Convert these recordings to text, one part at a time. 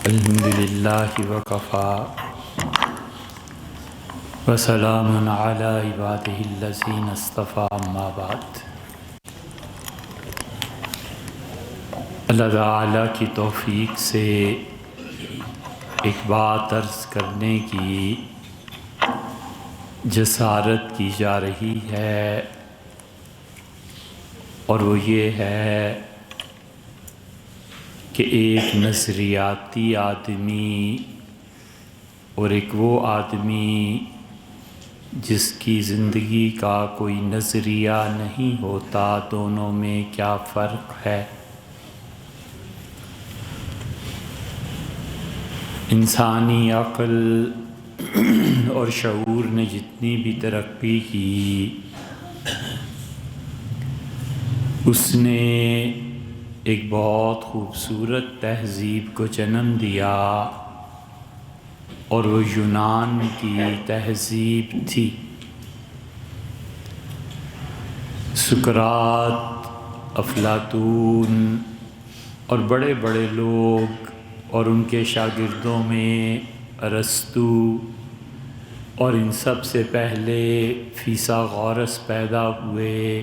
الحمدللہ وکفا وسلام علی عبادہ الذین اصطفیٰ اما بعد۔ اللہ تعالیٰ کی توفیق سے ایک بات عرض کرنے کی جسارت کی جا رہی ہے، اور وہ یہ ہے کہ ایک نظریاتی آدمی اور ایک وہ آدمی جس کی زندگی کا کوئی نظریہ نہیں ہوتا، دونوں میں کیا فرق ہے۔ انسانی عقل اور شعور نے جتنی بھی ترقی کی، اس نے ایک بہت خوبصورت تہذیب کو جنم دیا، اور وہ یونان کی تہذیب تھی۔ سقراط، افلاطون اور بڑے بڑے لوگ، اور ان کے شاگردوں میں ارسطو، اور ان سب سے پہلے فیثاغورس پیدا ہوئے،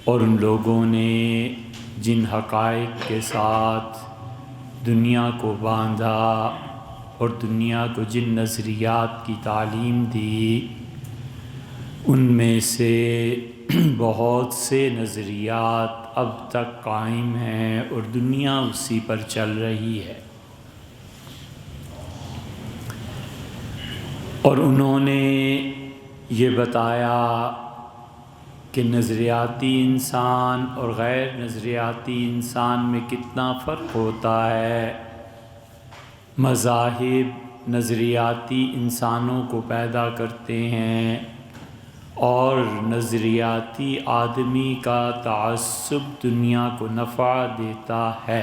اور ان لوگوں نے جن حقائق کے ساتھ دنیا کو باندھا اور دنیا کو جن نظریات کی تعلیم دی، ان میں سے بہت سے نظریات اب تک قائم ہیں اور دنیا اسی پر چل رہی ہے۔ اور انہوں نے یہ بتایا کہ نظریاتی انسان اور غیر نظریاتی انسان میں کتنا فرق ہوتا ہے۔ مذاہب نظریاتی انسانوں کو پیدا کرتے ہیں، اور نظریاتی آدمی کا تعصب دنیا کو نفع دیتا ہے۔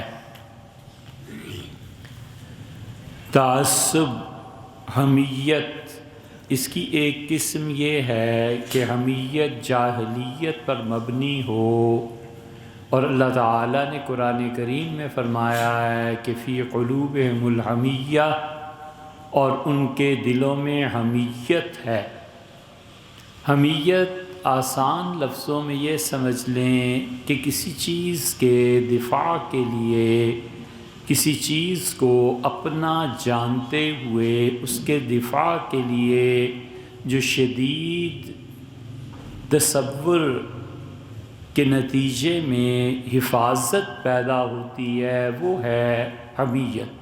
تعصب، حمیت، اس کی ایک قسم یہ ہے کہ حمیت جاہلیت پر مبنی ہو، اور اللہ تعالیٰ نے قرآن کریم میں فرمایا ہے کہ فی قلوبہم الحمیہ، اور ان کے دلوں میں حمیت ہے۔ حمیت آسان لفظوں میں یہ سمجھ لیں کہ کسی چیز کے دفاع کے لیے، کسی چیز کو اپنا جانتے ہوئے اس کے دفاع کے لیے جو شدید تصور کے نتیجے میں حفاظت پیدا ہوتی ہے، وہ ہے حمیت۔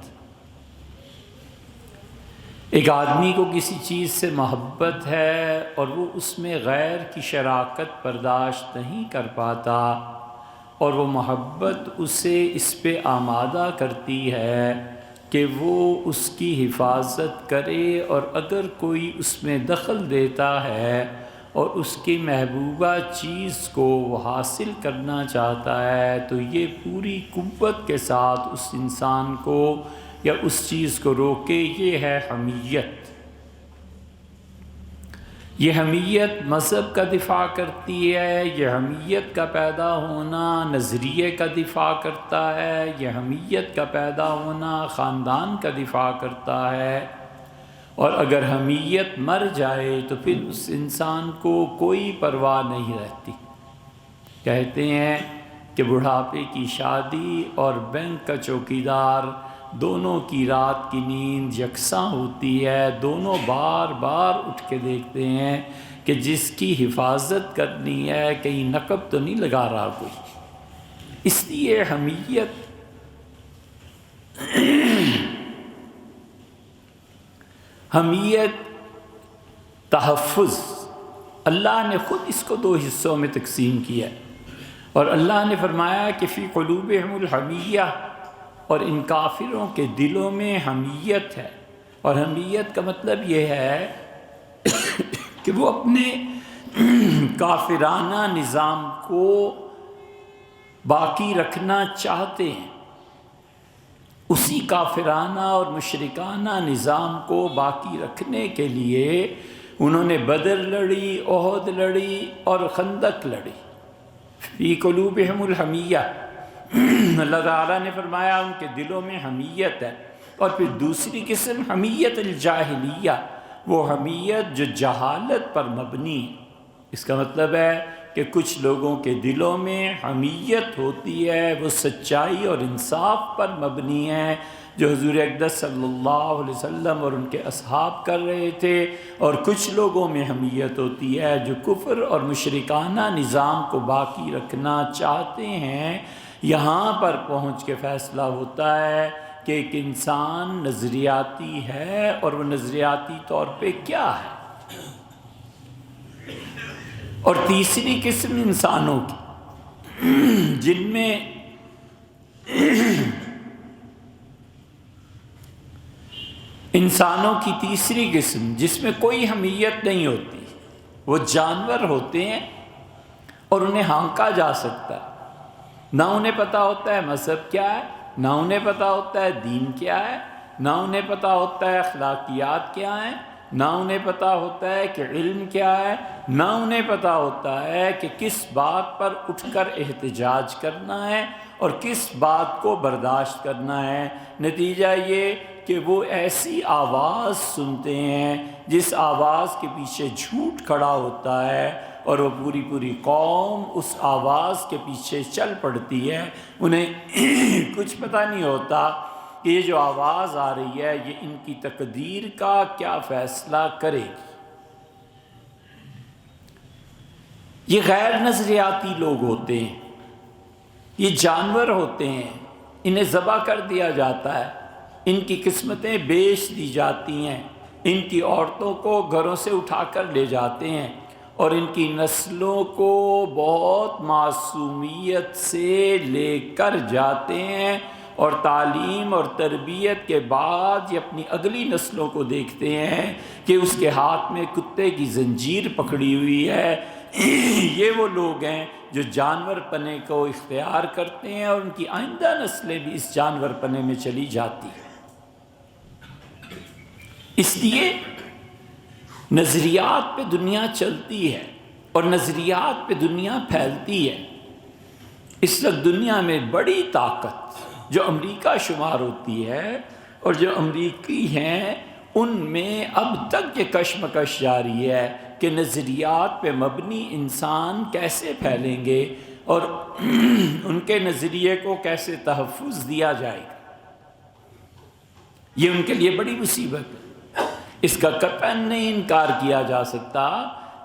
ایک آدمی کو کسی چیز سے محبت ہے اور وہ اس میں غیر کی شراکت برداشت نہیں کر پاتا، اور وہ محبت اسے اس پہ آمادہ کرتی ہے کہ وہ اس کی حفاظت کرے، اور اگر کوئی اس میں دخل دیتا ہے اور اس کی محبوبہ چیز کو وہ حاصل کرنا چاہتا ہے، تو یہ پوری قوت کے ساتھ اس انسان کو یا اس چیز کو روکے۔ یہ ہے حمیت۔ یہ حمیت مذہب کا دفاع کرتی ہے، یہ حمیت کا پیدا ہونا نظریے کا دفاع کرتا ہے، یہ حمیت کا پیدا ہونا خاندان کا دفاع کرتا ہے۔ اور اگر حمیت مر جائے تو پھر اس انسان کو کوئی پرواہ نہیں رہتی۔ کہتے ہیں کہ بڑھاپے کی شادی اور بینک کا چوکیدار، دونوں کی رات کی نیند یکساں ہوتی ہے، دونوں بار بار اٹھ کے دیکھتے ہیں کہ جس کی حفاظت کرنی ہے کہیں نقب تو نہیں لگا رہا کوئی۔ اس لیے حمیت تحفظ، اللہ نے خود اس کو دو حصوں میں تقسیم کیا ہے، اور اللہ نے فرمایا کہ فی قلوبہم الحمیہ، اور ان کافروں کے دلوں میں حمیت ہے۔ اور حمیت کا مطلب یہ ہے کہ وہ اپنے کافرانہ نظام کو باقی رکھنا چاہتے ہیں، اسی کافرانہ اور مشرکانہ نظام کو باقی رکھنے کے لیے انہوں نے بدر لڑی، احد لڑی اور خندق لڑی۔ فی قلوبہم الحمیہ، اللہ تعالیٰ نے فرمایا ان کے دلوں میں حمیت ہے۔ اور پھر دوسری قسم حمیت الجاہلیہ، وہ حمیت جو جہالت پر مبنی ہے۔ اس کا مطلب ہے کہ کچھ لوگوں کے دلوں میں حمیت ہوتی ہے، وہ سچائی اور انصاف پر مبنی ہے، جو حضور اقدس صلی اللہ علیہ وسلم اور ان کے اصحاب کر رہے تھے۔ اور کچھ لوگوں میں حمیت ہوتی ہے جو کفر اور مشرکانہ نظام کو باقی رکھنا چاہتے ہیں۔ یہاں پر پہنچ کے فیصلہ ہوتا ہے کہ ایک انسان نظریاتی ہے، اور وہ نظریاتی طور پہ کیا ہے۔ اور تیسری قسم انسانوں کی، جن میں انسانوں کی تیسری قسم جس میں کوئی حمیت نہیں ہوتی، وہ جانور ہوتے ہیں اور انہیں ہانکا جا سکتا ہے۔ نہ انہیں پتہ ہوتا ہے مذہب کیا ہے، نہ انہیں پتہ ہوتا ہے دین کیا ہے، نہ انہیں پتہ ہوتا ہے اخلاقیات کیا ہیں، نہ انہیں پتہ ہوتا ہے کہ علم کیا ہے، نہ انہیں پتہ ہوتا ہے کہ کس بات پر اٹھ کر احتجاج کرنا ہے اور کس بات کو برداشت کرنا ہے۔ نتیجہ یہ کہ وہ ایسی آواز سنتے ہیں جس آواز کے پیچھے جھوٹ کھڑا ہوتا ہے، اور وہ پوری قوم اس آواز کے پیچھے چل پڑتی ہے۔ انہیں کچھ پتہ نہیں ہوتا کہ یہ جو آواز آ رہی ہے یہ ان کی تقدیر کا کیا فیصلہ کرے گی۔ یہ غیر نظریاتی لوگ ہوتے ہیں، یہ جانور ہوتے ہیں، انہیں ذبح کر دیا جاتا ہے، ان کی قسمتیں بیچ دی جاتی ہیں، ان کی عورتوں کو گھروں سے اٹھا کر لے جاتے ہیں، اور ان کی نسلوں کو بہت معصومیت سے لے کر جاتے ہیں، اور تعلیم اور تربیت کے بعد یہ اپنی اگلی نسلوں کو دیکھتے ہیں کہ اس کے ہاتھ میں کتے کی زنجیر پکڑی ہوئی ہے۔ یہ وہ لوگ ہیں جو جانور پنے کو اختیار کرتے ہیں، اور ان کی آئندہ نسلیں بھی اس جانور پنے میں چلی جاتی ہیں۔ اس لیے نظریات پہ دنیا چلتی ہے اور نظریات پہ دنیا پھیلتی ہے۔ اس وقت دنیا میں بڑی طاقت جو امریکہ شمار ہوتی ہے اور جو امریکی ہیں، ان میں اب تک یہ کشمکش جاری ہے کہ نظریات پہ مبنی انسان کیسے پھیلیں گے اور ان کے نظریے کو کیسے تحفظ دیا جائے گا۔ یہ ان کے لیے بڑی مصیبت ہے۔ اس کا قطعاً نہیں انکار کیا جا سکتا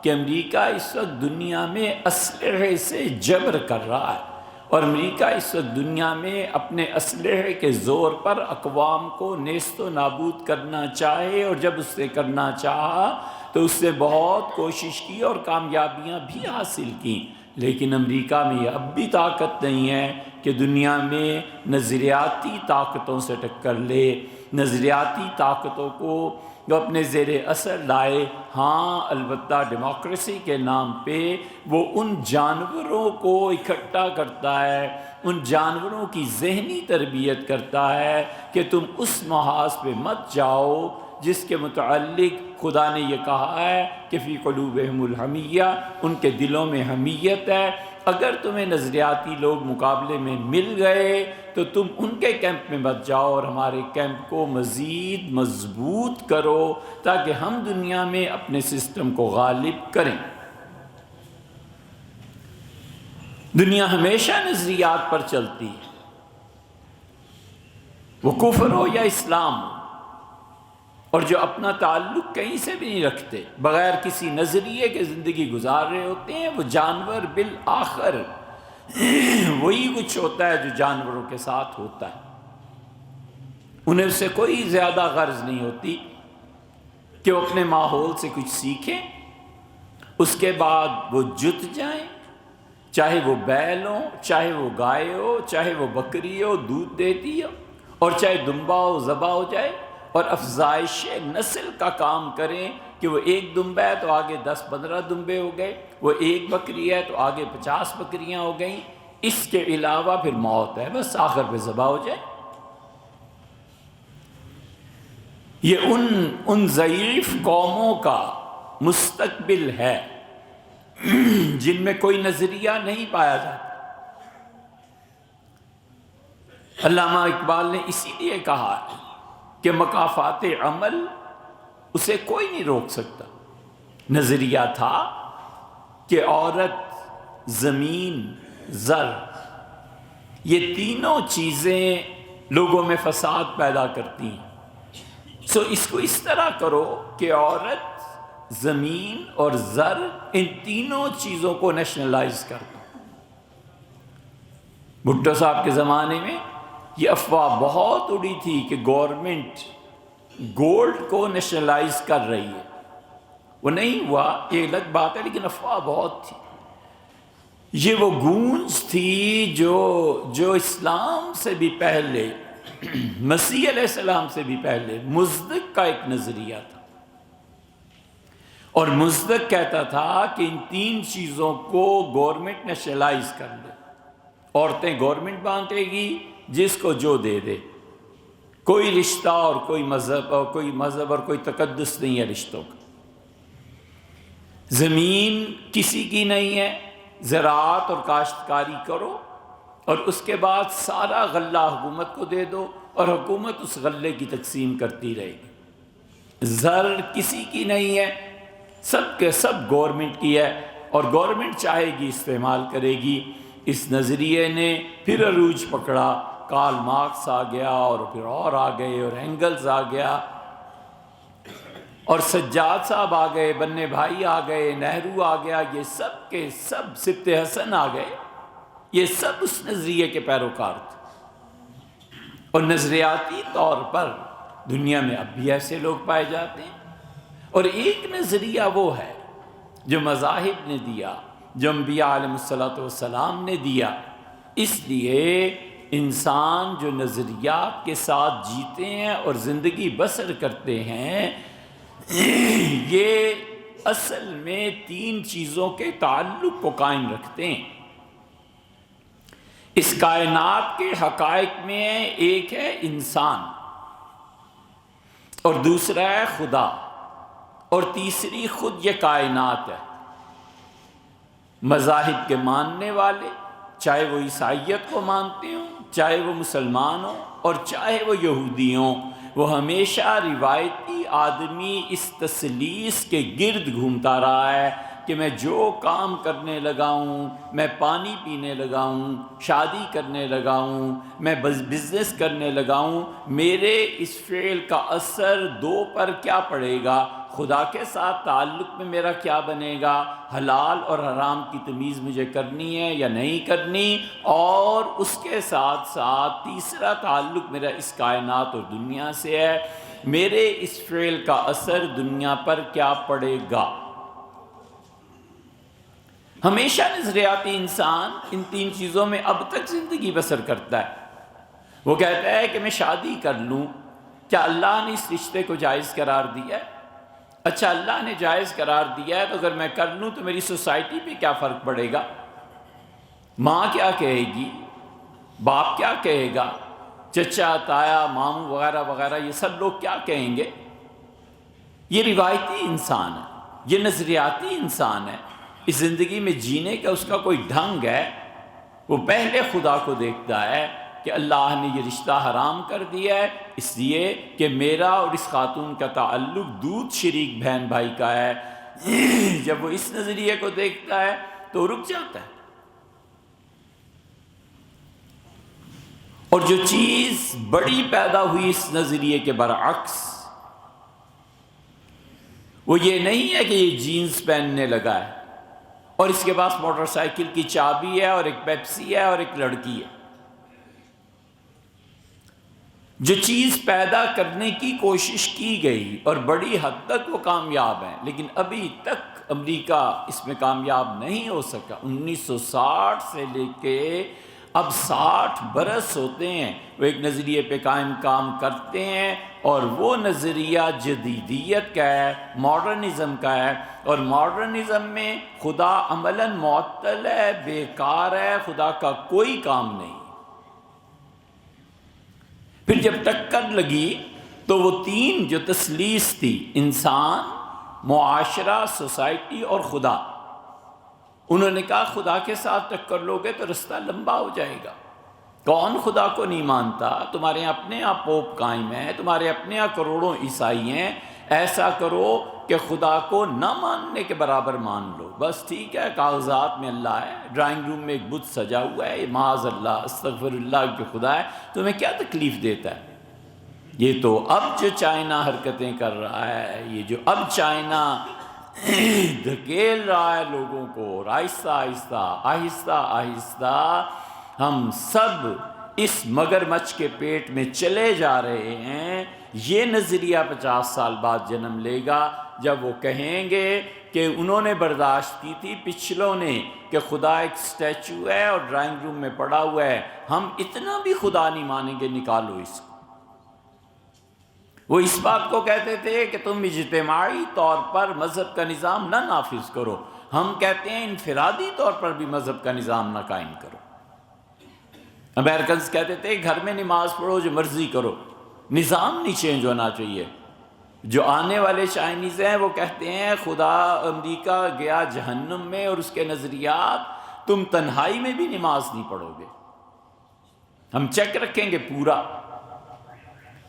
کہ امریکہ اس وقت دنیا میں اسلحے سے جبر کر رہا ہے، اور امریکہ اس وقت دنیا میں اپنے اسلحے کے زور پر اقوام کو نیست و نابود کرنا چاہے، اور جب اس سے کرنا چاہا تو اس سے بہت کوشش کی اور کامیابیاں بھی حاصل کی، لیکن امریکہ میں یہ اب بھی طاقت نہیں ہے کہ دنیا میں نظریاتی طاقتوں سے ٹکر لے، نظریاتی طاقتوں کو جو اپنے زیر اثر لائے۔ ہاں البتہ ڈیموکریسی کے نام پہ وہ ان جانوروں کو اکٹھا کرتا ہے، ان جانوروں کی ذہنی تربیت کرتا ہے کہ تم اس محاذ پہ مت جاؤ جس کے متعلق خدا نے یہ کہا ہے کہ فی قلوبہم الحمیہ، ان کے دلوں میں حمیت ہے۔ اگر تمہیں نظریاتی لوگ مقابلے میں مل گئے تو تم ان کے کیمپ میں مت جاؤ اور ہمارے کیمپ کو مزید مضبوط کرو تاکہ ہم دنیا میں اپنے سسٹم کو غالب کریں۔ دنیا ہمیشہ نظریات پر چلتی ہے، وہ کفر ہو یا اسلام ہو، اور جو اپنا تعلق کہیں سے بھی نہیں رکھتے، بغیر کسی نظریے کے زندگی گزار رہے ہوتے ہیں، وہ جانور بالآخر وہی کچھ ہوتا ہے جو جانوروں کے ساتھ ہوتا ہے۔ انہیں اس سے کوئی زیادہ غرض نہیں ہوتی کہ وہ اپنے ماحول سے کچھ سیکھیں، اس کے بعد وہ جت جائیں، چاہے وہ بیل ہو، چاہے وہ گائے ہو، چاہے وہ بکری ہو دودھ دیتی ہو، اور چاہے دمبا ہو ذبح ہو جائے، اور افزائش نسل کا کام کریں کہ وہ ایک دمبا ہے تو آگے 10-15 دمبے ہو گئے، وہ ایک بکری ہے تو آگے 50 بکریاں ہو گئیں، اس کے علاوہ پھر موت ہے، بس آخر پہ ذبح ہو جائے۔ یہ ان ضعیف قوموں کا مستقبل ہے جن میں کوئی نظریہ نہیں پایا جاتا۔ علامہ اقبال نے اسی لیے کہا ہے کہ مکافات عمل اسے کوئی نہیں روک سکتا۔ نظریہ تھا کہ عورت، زمین، زر، یہ تینوں چیزیں لوگوں میں فساد پیدا کرتی ہیں، سو اس کو اس طرح کرو کہ عورت، زمین اور زر، ان تینوں چیزوں کو نیشنلائز کر دو۔ بھٹو صاحب کے زمانے میں یہ افواہ بہت اڑی تھی کہ گورنمنٹ گولڈ کو نیشنلائز کر رہی ہے، وہ نہیں ہوا، یہ الگ بات ہے، لیکن افواہ بہت تھی۔ یہ وہ گونج تھی جو اسلام سے بھی پہلے، مسیح علیہ السلام سے بھی پہلے مصدق کا ایک نظریہ تھا، اور مصدق کہتا تھا کہ ان تین چیزوں کو گورنمنٹ نیشنلائز کر دے، عورتیں گورنمنٹ بانٹے گی، جس کو جو دے دے، کوئی رشتہ اور کوئی مذہب اور کوئی تقدس نہیں ہے رشتوں کا، زمین کسی کی نہیں ہے، زراعت اور کاشتکاری کرو، اور اس کے بعد سارا غلہ حکومت کو دے دو، اور حکومت اس غلے کی تقسیم کرتی رہے گی۔ زر کسی کی نہیں ہے، سب کے سب گورنمنٹ کی ہے، اور گورنمنٹ چاہے گی استعمال کرے گی۔ اس نظریے نے پھر عروج پکڑا، کارل مارکس آ گیا، اور پھر اور آ گئے، اور اینگلز آ گیا، اور سجاد صاحب آ گئے، بننے بھائی آ گئے، نہرو آ گیا، یہ سب کے سب، سبط حسن آ گئے، یہ سب اس نظریے کے پیروکار تھے۔ اور نظریاتی طور پر دنیا میں اب بھی ایسے لوگ پائے جاتے ہیں۔ اور ایک نظریہ وہ ہے جو مذاہب نے دیا، جو انبیاء علیہ الصلوۃ والسلام نے دیا۔ اس لیے انسان جو نظریات کے ساتھ جیتے ہیں اور زندگی بسر کرتے ہیں، یہ اصل میں تین چیزوں کے تعلق کو قائم رکھتے ہیں۔ اس کائنات کے حقائق میں ایک ہے انسان، اور دوسرا ہے خدا، اور تیسری خود یہ کائنات ہے۔ مذاہب کے ماننے والے، چاہے وہ عیسائیت کو مانتے ہوں، چاہے وہ مسلمان ہوں، اور چاہے وہ یہودی ہوں، وہ ہمیشہ روایتی آدمی اس تثلیث کے گرد گھومتا رہا ہے کہ میں جو کام کرنے لگا ہوں، میں پانی پینے لگا ہوں، شادی کرنے لگا ہوں، میں بزنس کرنے لگا ہوں، میرے اس فعل کا اثر دو پر کیا پڑے گا، خدا کے ساتھ تعلق میں میرا کیا بنے گا، حلال اور حرام کی تمیز مجھے کرنی ہے یا نہیں کرنی، اور اس کے ساتھ ساتھ تیسرا تعلق میرا اس کائنات اور دنیا سے ہے، میرے اس فعل کا اثر دنیا پر کیا پڑے گا۔ ہمیشہ نظریاتی انسان ان تین چیزوں میں اب تک زندگی بسر کرتا ہے۔ وہ کہتا ہے کہ میں شادی کر لوں، کیا اللہ نے اس رشتے کو جائز قرار دیا ہے؟ اچھا اللہ نے جائز قرار دیا ہے تو اگر میں کر لوں تو میری سوسائٹی پہ کیا فرق پڑے گا؟ ماں کیا کہے گی، باپ کیا کہے گا، چچا، تایا، ماموں وغیرہ وغیرہ، یہ سب لوگ کیا کہیں گے؟ یہ روایتی انسان ہے، یہ نظریاتی انسان ہے۔ اس زندگی میں جینے کا اس کا کوئی ڈھنگ ہے، وہ پہلے خدا کو دیکھتا ہے کہ اللہ نے یہ رشتہ حرام کر دیا ہے اس لیے کہ میرا اور اس خاتون کا تعلق دودھ شریک بہن بھائی کا ہے۔ جب وہ اس نظریے کو دیکھتا ہے تو رک جاتا ہے۔ اور جو چیز بڑی پیدا ہوئی اس نظریے کے برعکس، وہ یہ نہیں ہے کہ یہ جینز پہننے لگا ہے اور اس کے پاس موٹر سائیکل کی چابی ہے اور ایک پیپسی ہے اور ایک لڑکی ہے۔ جو چیز پیدا کرنے کی کوشش کی گئی اور بڑی حد تک وہ کامیاب ہیں، لیکن ابھی تک امریکہ اس میں کامیاب نہیں ہو سکا۔ 1960 سے لے کے اب 60 برس ہوتے ہیں وہ ایک نظریے پہ قائم کام کرتے ہیں، اور وہ نظریہ جدیدیت کا ہے، ماڈرنزم کا ہے، اور ماڈرنزم میں خدا عملاً معطل ہے، بیکار ہے، خدا کا کوئی کام نہیں۔ پھر جب ٹکر لگی تو وہ تین جو تثلیث تھی، انسان، معاشرہ، سوسائٹی اور خدا، انہوں نے کہا خدا کے ساتھ ٹکر لوگے تو رستہ لمبا ہو جائے گا، کون خدا کو نہیں مانتا؟ تمہارے اپنے یہاں پوپ قائم ہے، تمہارے اپنے یہاں کروڑوں عیسائی ہیں، ایسا کرو کہ خدا کو نہ ماننے کے برابر مان لو، بس ٹھیک ہے، کاغذات میں اللہ ہے، ڈرائنگ روم میں ایک بت سجا ہوا ہے، معاذ اللہ استغفر اللہ کہ خدا ہے، تمہیں کیا تکلیف دیتا ہے؟ یہ تو اب جو چائنا حرکتیں کر رہا ہے، یہ جو اب چائنا دھکیل رہا ہے لوگوں کو، اور آہستہ آہستہ آہستہ آہستہ ہم سب اس مگرمچھ کے پیٹ میں چلے جا رہے ہیں۔ یہ نظریہ 50 سال بعد جنم لے گا جب وہ کہیں گے کہ انہوں نے برداشت کی تھی پچھلوں نے کہ خدا ایک سٹیچو ہے اور ڈرائنگ روم میں پڑا ہوا ہے، ہم اتنا بھی خدا نہیں مانیں گے، نکالو اس کو۔ وہ اس بات کو کہتے تھے کہ تم اجتماعی طور پر مذہب کا نظام نہ نافذ کرو، ہم کہتے ہیں انفرادی طور پر بھی مذہب کا نظام نہ قائم کرو۔ امریکنز کہتے تھے گھر میں نماز پڑھو، جو مرضی کرو، نظام نہیں چینج ہونا چاہیے۔ جو آنے والے چائنیز ہیں وہ کہتے ہیں خدا امریکہ گیا جہنم میں، اور اس کے نظریات تم تنہائی میں بھی نماز نہیں پڑھو گے۔ ہم چیک رکھیں گے پورا،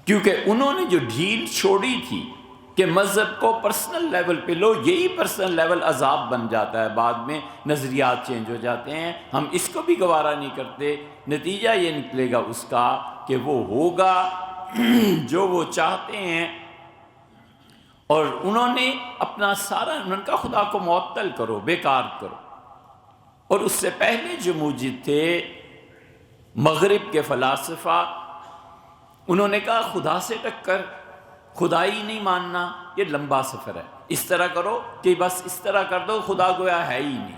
کیونکہ انہوں نے جو ڈھیل چھوڑی تھی کہ مذہب کو پرسنل لیول پہ لو، یہی پرسنل لیول عذاب بن جاتا ہے، بعد میں نظریات چینج ہو جاتے ہیں۔ ہم اس کو بھی گوارا نہیں کرتے، نتیجہ یہ نکلے گا اس کا کہ وہ ہوگا جو وہ چاہتے ہیں، اور انہوں نے اپنا سارا، ان کا خدا کو معطل کرو، بیکار کرو۔ اور اس سے پہلے جو موجود تھے مغرب کے فلاسفہ، انہوں نے کہا خدا سے ٹکر، خدا ہی نہیں ماننا، یہ لمبا سفر ہے، اس طرح کرو کہ بس اس طرح کر دو خدا گویا ہے ہی نہیں۔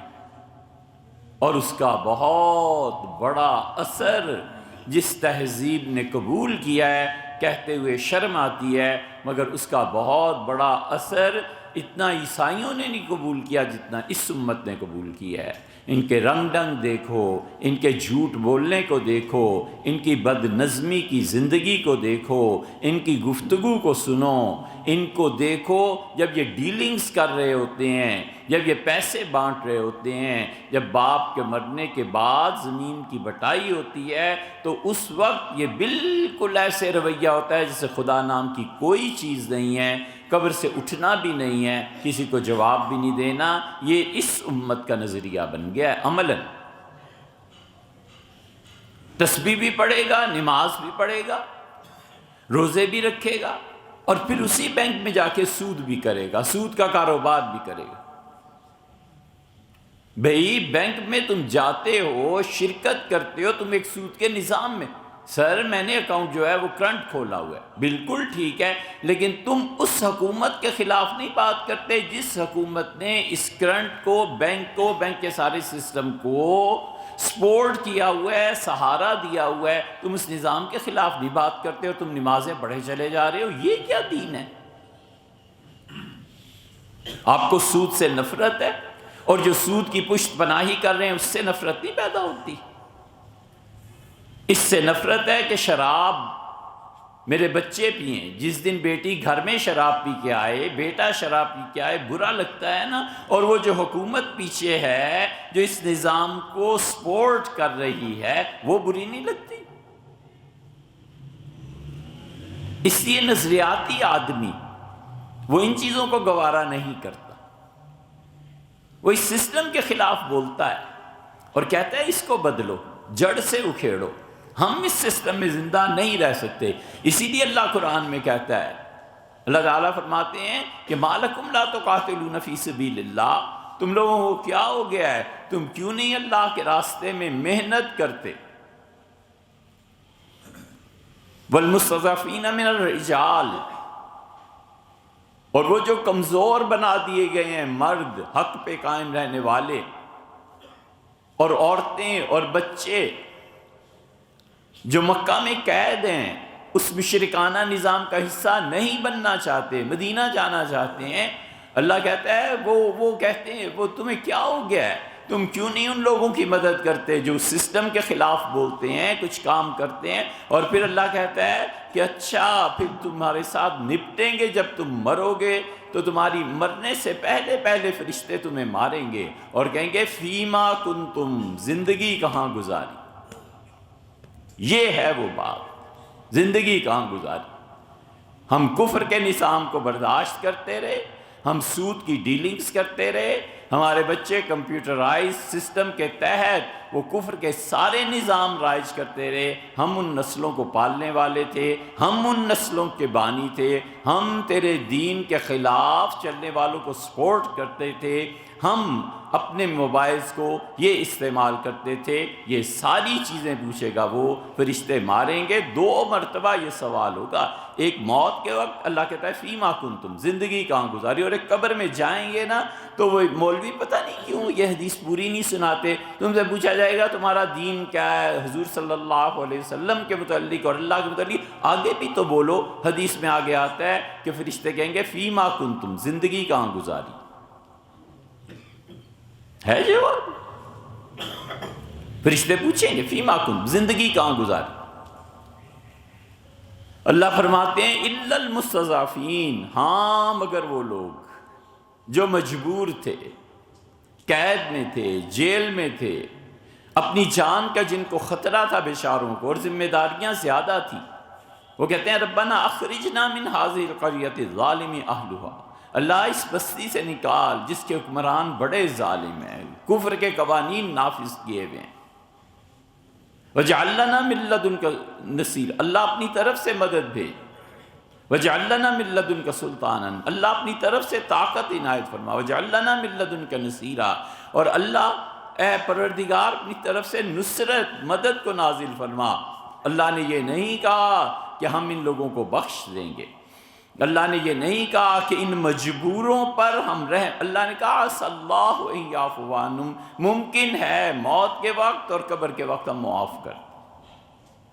اور اس کا بہت بڑا اثر جس تہذیب نے قبول کیا ہے، کہتے ہوئے شرم آتی ہے، مگر اس کا بہت بڑا اثر اتنا عیسائیوں نے نہیں قبول کیا جتنا اس امت نے قبول کیا ہے۔ ان کے رنگ ڈنگ دیکھو، ان کے جھوٹ بولنے کو دیکھو، ان کی بد نظمی کی زندگی کو دیکھو، ان کی گفتگو کو سنو، ان کو دیکھو جب یہ ڈیلنگز کر رہے ہوتے ہیں، جب یہ پیسے بانٹ رہے ہوتے ہیں، جب باپ کے مرنے کے بعد زمین کی بٹائی ہوتی ہے، تو اس وقت یہ بالکل ایسے رویہ ہوتا ہے جیسے خدا نام کی کوئی چیز نہیں ہے، قبر سے اٹھنا بھی نہیں ہے، کسی کو جواب بھی نہیں دینا۔ یہ اس امت کا نظریہ بن گیا ہے عملاً۔ تسبیح بھی پڑھے گا، نماز بھی پڑھے گا، روزے بھی رکھے گا، اور پھر اسی بینک میں جا کے سود بھی کرے گا، سود کا کاروبار بھی کرے گا۔ بھئی بینک میں تم جاتے ہو، شرکت کرتے ہو، تم ایک سود کے نظام میں، سر میں نے اکاؤنٹ جو ہے وہ کرنٹ کھولا ہوا ہے، بالکل ٹھیک ہے، لیکن تم اس حکومت کے خلاف نہیں بات کرتے جس حکومت نے اس کرنٹ کو، بینک کے سارے سسٹم کو سپورٹ کیا ہوا ہے، سہارا دیا ہوا ہے، تم اس نظام کے خلاف نہیں بات کرتے ہو، تم نمازیں پڑھے چلے جا رہے ہو۔ یہ کیا دین ہے؟ آپ کو سود سے نفرت ہے، اور جو سود کی پشت پناہی کر رہے ہیں اس سے نفرت نہیں پیدا ہوتی؟ اس سے نفرت ہے کہ شراب میرے بچے پئیں، جس دن بیٹی گھر میں شراب پی کے آئے، بیٹا شراب پی کے آئے، برا لگتا ہے نا۔ اور وہ جو حکومت پیچھے ہے، جو اس نظام کو سپورٹ کر رہی ہے، وہ بری نہیں لگتی؟ اس لیے نظریاتی آدمی وہ ان چیزوں کو گوارا نہیں کرتا، وہ اس سسٹم کے خلاف بولتا ہے اور کہتا ہے اس کو بدلو، جڑ سے اکھیڑو، ہم اس سسٹم میں زندہ نہیں رہ سکتے۔ اسی لیے اللہ قرآن میں کہتا ہے، اللہ تعالیٰ فرماتے ہیں کہ مَا لَكُمْ لَا تُقَاتِلُونَ فِي سَبِيلِ اللَّهِ، تم لوگوں کو کیا ہو گیا ہے، تم کیوں نہیں اللہ کے راستے میں محنت کرتے؟ وَالْمُسْتَضْعَفِينَ مِنَ الرِّجَالِ، اور وہ جو کمزور بنا دیے گئے ہیں، مرد حق پہ قائم رہنے والے، اور عورتیں اور بچے جو مکہ میں قید ہیں، اس مشرکانہ نظام کا حصہ نہیں بننا چاہتے، مدینہ جانا چاہتے ہیں، اللہ کہتا ہے وہ کہتے ہیں وہ تمہیں کیا ہو گیا ہے، تم کیوں نہیں ان لوگوں کی مدد کرتے جو سسٹم کے خلاف بولتے ہیں، کچھ کام کرتے ہیں؟ اور پھر اللہ کہتا ہے کہ اچھا پھر تمہارے ساتھ نپٹیں گے، جب تم مرو گے تو تمہاری مرنے سے پہلے فرشتے تمہیں ماریں گے اور کہیں گے فیما کنتم، زندگی کہاں گزاری۔ یہ ہے وہ بات، زندگی کہاں گزاری؟ ہم کفر کے نظام کو برداشت کرتے رہے، ہم سود کی ڈیلنگز کرتے رہے، ہمارے بچے کمپیوٹرائز سسٹم کے تحت وہ کفر کے سارے نظام رائج کرتے رہے۔ ہم ان نسلوں کو پالنے والے تھے، ہم ان نسلوں کے بانی تھے، ہم تیرے دین کے خلاف چلنے والوں کو سپورٹ کرتے تھے، ہم اپنے موبائلز کو یہ استعمال کرتے تھے۔ یہ ساری چیزیں پوچھے گا وہ، فرشتے ماریں گے، 2 مرتبہ یہ سوال ہوگا۔ ایک موت کے وقت اللہ کہتا ہے فیما کنتم، زندگی کہاں گزاری، اور ایک قبر میں جائیں گے نا تو وہ مولوی پتہ نہیں کیوں یہ حدیث پوری نہیں سناتے، تم سے پوچھا جائے گا تمہارا دین کیا ہے حضور صلی اللہ علیہ وسلم کے متعلق اور اللہ کے متعلق، آگے بھی تو بولو۔ حدیث میں آگے آتا ہے کہ فرشتے کہیں گے فیما کنتم، زندگی کہاں گزاری؟ ہے جواب، فرشتے پوچھیں گے فیما کنتم، زندگی کہاں گزاری؟ اللہ فرماتے ہیں الا المستضعفین، ہاں مگر وہ لوگ جو مجبور تھے، قید میں تھے، جیل میں تھے، اپنی جان کا جن کو خطرہ تھا بیچاروں کو، اور ذمہ داریاں زیادہ تھیں، وہ کہتے ہیں ربنا اخرجنا من هذه القرية الظالم اهلها، اللہ اس بستی سے نکال جس کے حکمران بڑے ظالم ہیں، کفر کے قوانین نافذ کیے ہوئے ہیں، وَجَعَلْ لَنَا مِن لَّدُنْكَ نَصِيرًا، اللہ اپنی طرف سے مدد بھیج، وَجَعَلْ لَنَا مِن لَّدُنْكَ سُلْطَانًا، اللہ اپنی طرف سے طاقت عنایت فرما، وَجَعَلْ لَنَا مِن لَّدُنْكَ نَصِيرًا، اور اللہ اے پروردگار اپنی طرف سے نصرت مدد کو نازل فرما۔ اللہ نے یہ نہیں کہا کہ ہم ان لوگوں کو بخش دیں گے، اللہ نے یہ نہیں کہا کہ ان مجبوروں پر ہم اللہ نے کہا عسى اللَّهُ أَن يَعْفُوَ عَنْهُمْ، ممکن ہے موت کے وقت اور قبر کے وقت ہم معاف کر،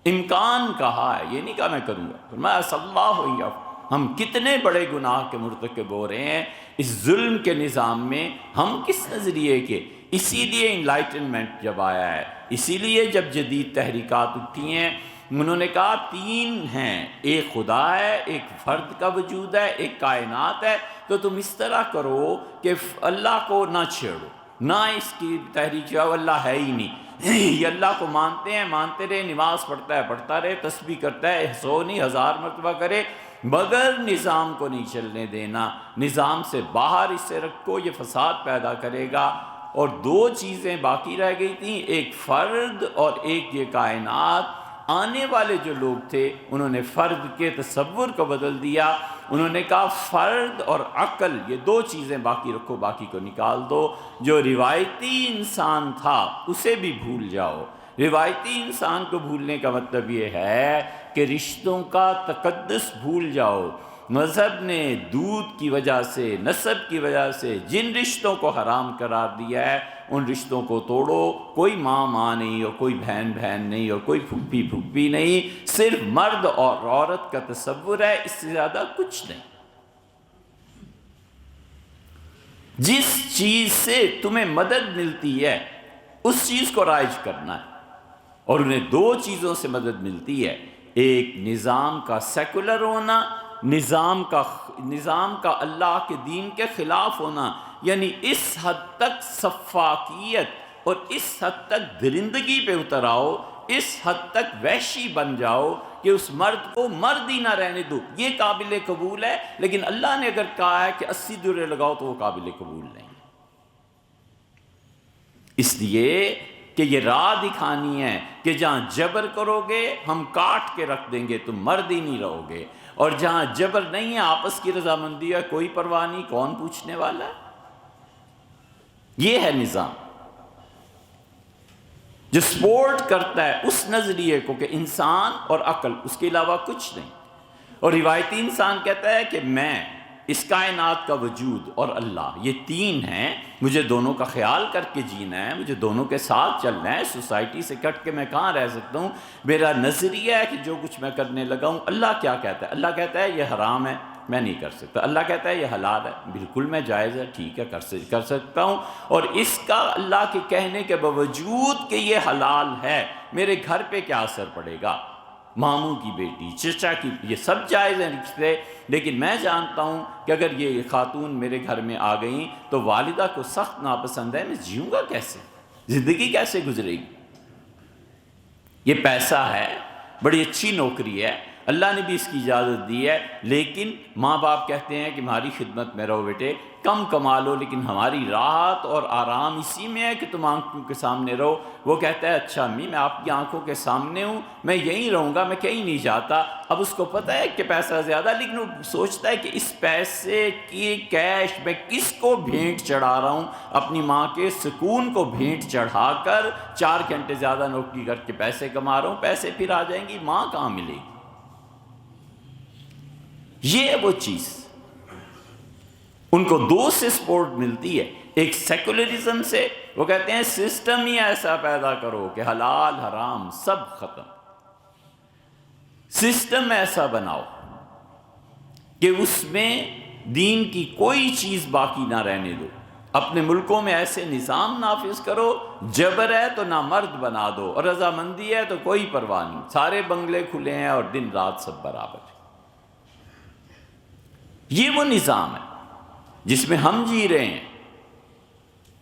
امکان کہا ہے، یہ نہیں کہا میں کروں گا، فرمایا عسى اللَّهُ أَن يَعْفُوَ۔ ہم کتنے بڑے گناہ کے مرتکب ہو رہے ہیں اس ظلم کے نظام میں، ہم کس نظریے کے؟ اسی لیے انلائٹنمنٹ جب آیا ہے، اسی لیے جب جدید تحریکات اٹھی ہیں، انہوں نے کہا 3 ہیں، ایک خدا ہے، ایک فرد کا وجود ہے، ایک کائنات ہے، تو تم اس طرح کرو کہ اللہ کو نہ چھیڑو، نہ اس کی تحریک جاؤ اللہ ہے ہی نہیں، یہ اللہ کو مانتے ہیں، مانتے رہے، نماز پڑھتا ہے پڑھتا رہے، تسبیح کرتا ہے 100 نہیں 1000 مرتبہ کرے، مگر نظام کو نہیں چلنے دینا، نظام سے باہر اسے رکھو، یہ فساد پیدا کرے گا۔ اور 2 چیزیں باقی رہ گئی تھیں، ایک فرد اور ایک یہ کائنات۔ آنے والے جو لوگ تھے انہوں نے فرد کے تصور کو بدل دیا، انہوں نے کہا فرد اور عقل یہ 2 چیزیں باقی رکھو، باقی کو نکال دو۔ جو روایتی انسان تھا اسے بھی بھول جاؤ۔ روایتی انسان کو بھولنے کا مطلب یہ ہے کہ رشتوں کا تقدس بھول جاؤ۔ مذہب نے دودھ کی وجہ سے، نسب کی وجہ سے جن رشتوں کو حرام قرار دیا ہے ان رشتوں کو توڑو۔ کوئی ماں ماں نہیں، اور کوئی بہن بہن نہیں، اور کوئی پھوپھی پھوپھی نہیں، صرف مرد اور عورت کا تصور ہے، اس سے زیادہ کچھ نہیں۔ جس چیز سے تمہیں مدد ملتی ہے اس چیز کو رائج کرنا ہے، اور انہیں 2 چیزوں سے مدد ملتی ہے، ایک نظام کا سیکولر ہونا، نظام کا اللہ کے دین کے خلاف ہونا، یعنی اس حد تک سفاکیت اور اس حد تک درندگی پہ اتر آؤ، اس حد تک وحشی بن جاؤ کہ اس مرد کو مرد ہی نہ رہنے دو۔ یہ قابل قبول ہے، لیکن اللہ نے اگر کہا ہے کہ 80 درے لگاؤ تو وہ قابل قبول نہیں، اس لیے کہ یہ راہ دکھانی ہے کہ جہاں جبر کرو گے ہم کاٹ کے رکھ دیں گے، تم مرد ہی نہیں رہو گے، اور جہاں جبر نہیں ہے آپس کی رضامندی ہے، کوئی پرواہ نہیں، کون پوچھنے والا ہے۔ یہ ہے نظام جو سپورٹ کرتا ہے اس نظریے کو کہ انسان اور عقل، اس کے علاوہ کچھ نہیں۔ اور روایتی انسان کہتا ہے کہ میں، اس کائنات کا وجود اور اللہ، یہ 3 ہیں، مجھے دونوں کا خیال کر کے جینا ہے، مجھے دونوں کے ساتھ چلنا ہے، سوسائٹی سے کٹ کے میں کہاں رہ سکتا ہوں۔ میرا نظریہ ہے کہ جو کچھ میں کرنے لگا ہوں، اللہ کیا کہتا ہے؟ اللہ کہتا ہے یہ حرام ہے، میں نہیں کر سکتا۔ اللہ کہتا ہے یہ حلال ہے، بالکل میں جائز ہے، ٹھیک ہے کر سکتا ہوں۔ اور اس کا اللہ کے کہنے کے باوجود کہ یہ حلال ہے، میرے گھر پہ کیا اثر پڑے گا؟ ماموں کی بیٹی، چچا کی، یہ سب جائز ہیں رشتے، لیکن میں جانتا ہوں کہ اگر یہ خاتون میرے گھر میں آ گئیں تو والدہ کو سخت ناپسند ہے، میں جیوں گا کیسے؟ زندگی کیسے گزرے گی؟ یہ پیسہ ہے، بڑی اچھی نوکری ہے، اللہ نے بھی اس کی اجازت دی ہے، لیکن ماں باپ کہتے ہیں کہ ہماری خدمت میں رہو بیٹے، کم کما لو، لیکن ہماری راحت اور آرام اسی میں ہے کہ تم آنکھوں کے سامنے رہو۔ وہ کہتا ہے اچھا امی میں آپ کی آنکھوں کے سامنے ہوں، میں یہیں رہوں گا، میں کہیں نہیں جاتا۔ اب اس کو پتہ ہے کہ پیسہ زیادہ، لیکن وہ سوچتا ہے کہ اس پیسے کی کیش میں کس کو بھینٹ چڑھا رہا ہوں، اپنی ماں کے سکون کو بھینٹ چڑھا کر 4 گھنٹے زیادہ نوکری کر کے پیسے کما رہا ہوں، پیسے پھر آ جائیں گی، ماں کہاں ملے گی؟ یہ ہے وہ چیز۔ ان کو دو سے سپورٹ ملتی ہے، ایک سیکولرزم سے، وہ کہتے ہیں سسٹم ہی ایسا پیدا کرو کہ حلال حرام سب ختم، سسٹم ایسا بناؤ کہ اس میں دین کی کوئی چیز باقی نہ رہنے دو، اپنے ملکوں میں ایسے نظام نافذ کرو، جبر ہے تو نامرد بنا دو، اور رضامندی ہے تو کوئی پرواہ نہیں، سارے بنگلے کھلے ہیں اور دن رات سب برابر ہے۔ یہ وہ نظام ہے جس میں ہم جی رہے ہیں،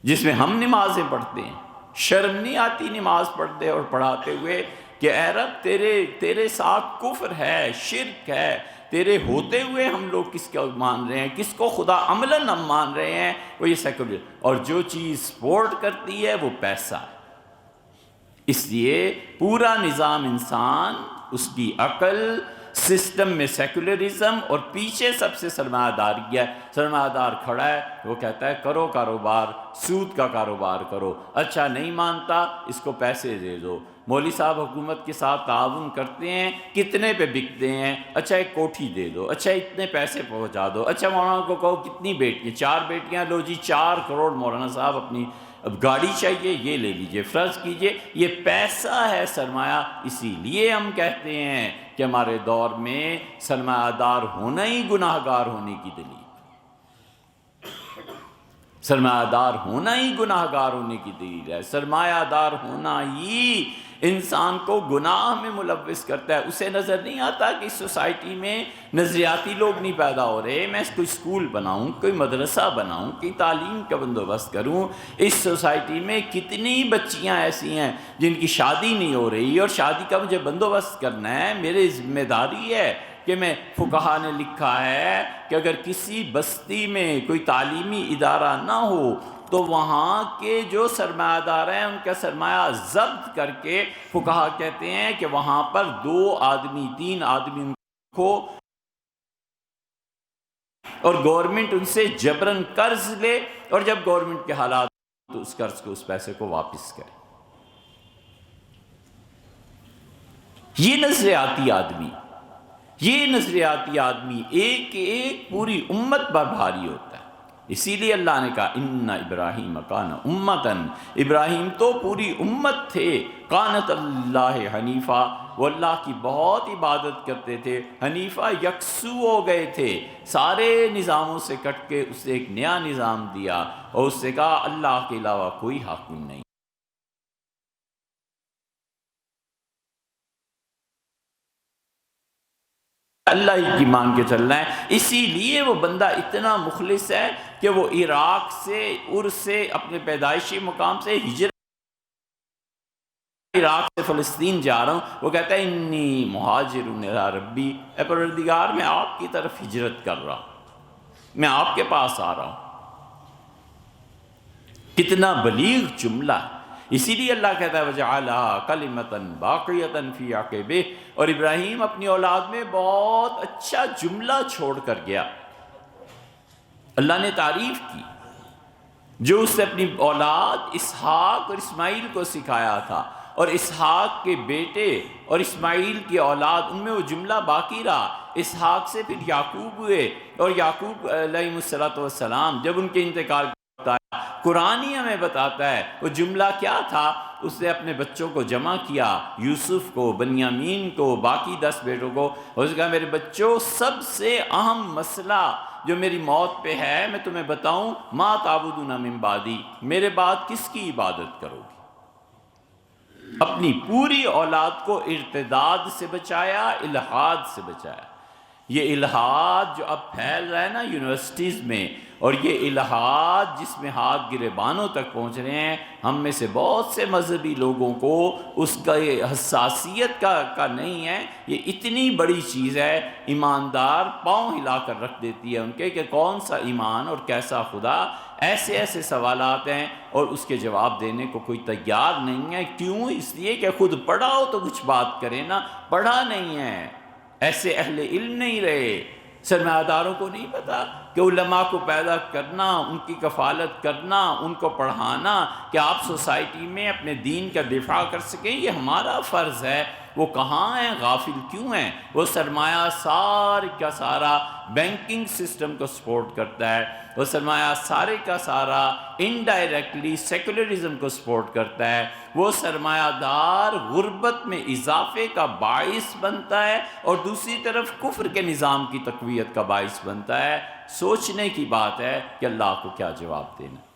جس میں ہم نمازیں پڑھتے ہیں۔ شرم نہیں آتی نماز پڑھتے اور پڑھاتے ہوئے کہ اے رب تیرے ساتھ کفر ہے، شرک ہے، تیرے ہوتے ہوئے ہم لوگ کس کو مان رہے ہیں، کس کو خدا عملاً ہم مان رہے ہیں؟ وہ یہ سیکولر، اور جو چیز سپورٹ کرتی ہے وہ پیسہ ہے۔ اس لیے پورا نظام انسان، اس کی عقل، سسٹم میں سیکولرزم، اور پیچھے سب سے سرمایہ داری ہے۔ سرمایہ دار کھڑا ہے، وہ کہتا ہے کرو کاروبار، سود کا کاروبار کرو، اچھا نہیں مانتا اس کو پیسے دے دو۔ مولوی صاحب حکومت کے ساتھ تعاون کرتے ہیں، کتنے پہ بکتے ہیں، اچھا ایک کوٹھی دے دو، اچھا اتنے پیسے پہنچا دو، اچھا مولانا کو کہو کتنی بیٹیاں، 4 بیٹیاں، لو جی 4 کروڑ مولانا صاحب اپنی، اب گاڑی چاہیے یہ لے لیجئے، فرض کیجئے یہ پیسہ ہے سرمایہ۔ اسی لیے ہم کہتے ہیں کہ ہمارے دور میں سرمایہ دار ہونا ہی گناہ گار ہونے کی دلیل، سرمایہ دار ہونا ہی گناہ گار ہونے کی دلیل ہے۔ سرمایہ دار ہونا ہی انسان کو گناہ میں ملوث کرتا ہے۔ اسے نظر نہیں آتا کہ اس سوسائٹی میں نظریاتی لوگ نہیں پیدا ہو رہے، میں کوئی اسکول بناؤں، کوئی مدرسہ بناؤں، کوئی تعلیم کا بندوبست کروں۔ اس سوسائٹی میں کتنی بچیاں ایسی ہیں جن کی شادی نہیں ہو رہی، اور شادی کا مجھے بندوبست کرنا ہے، میری ذمہ داری ہے کہ میں، فقہا نے لکھا ہے کہ اگر کسی بستی میں کوئی تعلیمی ادارہ نہ ہو تو وہاں کے جو سرمایہ دار ہیں ان کا سرمایہ ضبط کر کے، فقہا کہتے ہیں کہ وہاں پر 2 آدمی 3 آدمی ان کو، اور گورنمنٹ ان سے جبراً قرض لے، اور جب گورنمنٹ کے حالات تو اس قرض کو، اس پیسے کو واپس کرے۔ یہ نظریاتی آدمی، یہ نظریاتی آدمی ایک پوری امت پر بھاری ہوتا ہے۔ اسی لیے اللہ نے کہا ان ابراہیم کان امتن، ابراہیم تو پوری امت تھے، کانت اللہ حنیفہ، وہ اللہ کی بہت عبادت کرتے تھے، حنیفہ یکسو ہو گئے تھے، سارے نظاموں سے کٹ کے اسے ایک نیا نظام دیا، اور اس سے کہا اللہ کے علاوہ کوئی حاکم نہیں۔ اللہ ہی کی مان کے چلنا ہے۔ اسی لیے وہ بندہ اتنا مخلص ہے کہ وہ عراق سے، سے اپنے پیدائشی مقام سے ہجرت، عراق سے فلسطین جا رہا ہوں، وہ کہتا ہے انی مہاجر الی ربی، اے پروردگار میں آپ کی طرف ہجرت کر رہا ہوں، میں آپ کے پاس آ رہا ہوں۔ کتنا بلیغ جملہ ہے۔ اسی لیے اللہ کہتا ہے وَجَعَلَهَا كَلِمَةً بَاقِيَةً فِي عَقِبِهِ، اور ابراہیم اپنی اولاد میں بہت اچھا جملہ چھوڑ کر گیا۔ اللہ نے تعریف کی جو اس نے اپنی اولاد اسحاق اور اسماعیل کو سکھایا تھا، اور اسحاق کے بیٹے اور اسماعیل کی اولاد، ان میں وہ جملہ باقی رہا۔ اسحاق سے پھر یعقوب ہوئے، اور یعقوب علیہ السلام جب ان کے انتقال ہوتا ہے، قرآن ہی ہمیں بتاتا ہے وہ جملہ کیا تھا۔ اس نے اپنے بچوں کو جمع کیا، یوسف کو، بنیامین کو، باقی 10 بیٹوں کو، اور اس نے کہا میرے بچوں، سب سے اہم مسئلہ جو میری موت پہ ہے میں تمہیں بتاؤں، ما تعبدون من بعدی، میرے بعد کس کی عبادت کرو گی؟ اپنی پوری اولاد کو ارتداد سے بچایا، الحاد سے بچایا۔ یہ الحاد جو اب پھیل رہا ہے نا یونیورسٹیز میں، اور یہ الحاد جس میں ہاتھ گریبانوں تک پہنچ رہے ہیں، ہم میں سے بہت سے مذہبی لوگوں کو اس کا یہ حساسیت کا نہیں ہے۔ یہ اتنی بڑی چیز ہے، ایماندار پاؤں ہلا کر رکھ دیتی ہے ان کے کہ کون سا ایمان اور کیسا خدا۔ ایسے ایسے سوالات ہیں اور اس کے جواب دینے کو کوئی تیار نہیں ہے۔ کیوں؟ اس لیے کہ خود پڑھا ہو تو کچھ بات کرے نا، پڑھا نہیں ہے، ایسے اہل علم نہیں رہے۔ سرمایہ داروں کو نہیں پتا کہ علماء کو پیدا کرنا، ان کی کفالت کرنا، ان کو پڑھانا کہ آپ سوسائٹی میں اپنے دین کا دفاع کر سکیں، یہ ہمارا فرض ہے۔ وہ کہاں ہیں؟ غافل کیوں ہیں؟ وہ سرمایہ سارے کا سارا بینکنگ سسٹم کو سپورٹ کرتا ہے، وہ سرمایہ سارے کا سارا انڈائریکٹلی سیکولرزم کو سپورٹ کرتا ہے۔ وہ سرمایہ دار غربت میں اضافے کا باعث بنتا ہے اور دوسری طرف کفر کے نظام کی تقویت کا باعث بنتا ہے۔ سوچنے کی بات ہے کہ اللہ کو کیا جواب دینا۔